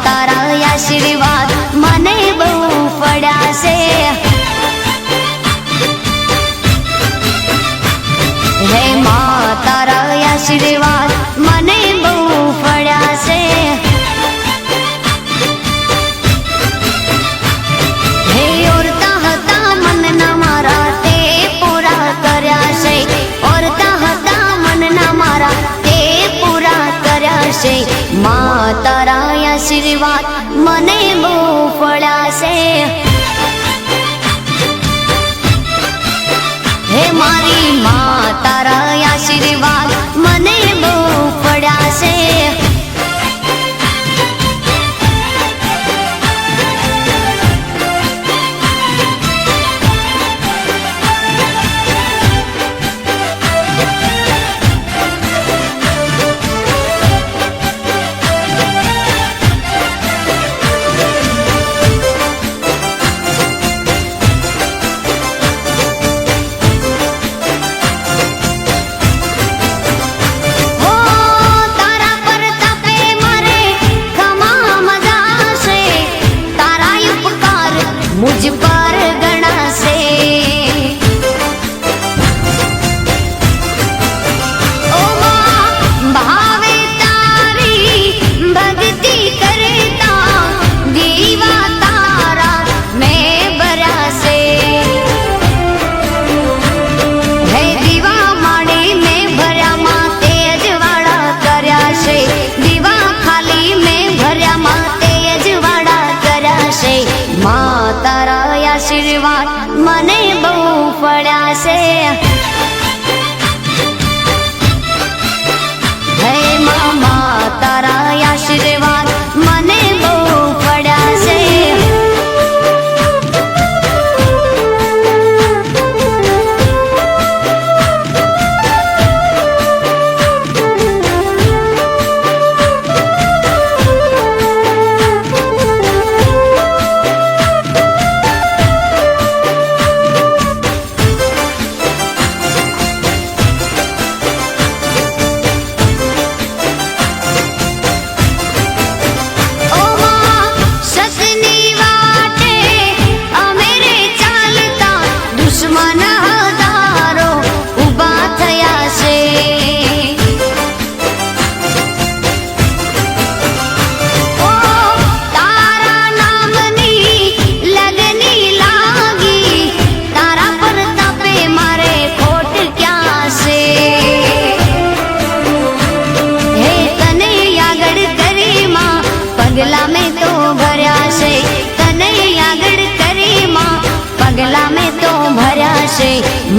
તારા આશીર્વાદ મને બહુ પડ્યા છે। હે માં તારા આશીર્વાદ મને બહુ પડ્યા છે। હે ઓરતા હતા મનના મારા તે પૂરા કર્યા છે। ઓરતા હતા મનના મારા તે પૂરા કર્યા છે। માં તારા આશીર્વાદ મને બહુ પડ્યા છે। હે મારી માં તારા આશીર્વાદ મને બહુ પડ્યા છે। मुझ पर गणा से ओ मां भावे तारी भक्ति करता दीवा तारा मैं भरा से। है दीवा माड़े में भर्या मां तेज वाड़ा कर्या से। दीवा खाली में भर्या मां तेज वाड़ा कर्या से। मां तारा आशीर्वाद મને બહુ પડ્યા છે। હે મામા તારા આશીર્વાદ મને બહુ પડ્યા છે। पगला में तो भर्या से तने आगड़ करे मां पगला में तो भर्या से।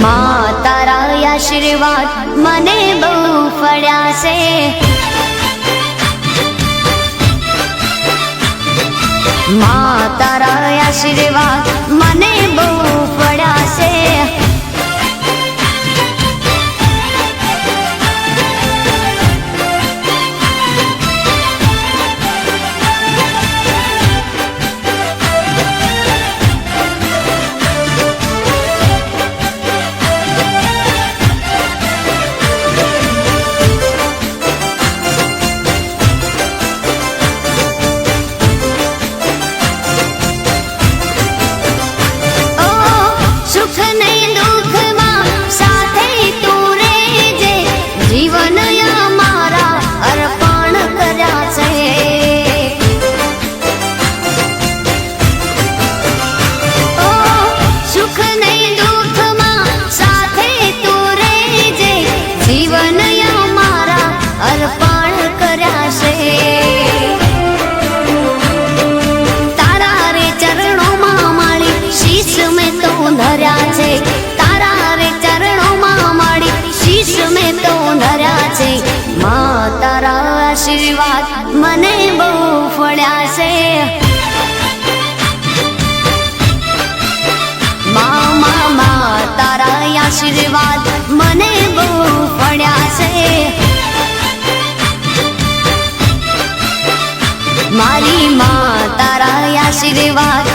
मां तारा आशीर्वाद मने बहु पड्या से। मां तारा आशीर्वाद मने बहु पड्या से। आशीर्वाद मने बहु पड्या से। मामा तारा आशीर्वाद मने बहु पड्या से। मारी मां तारा आशीर्वाद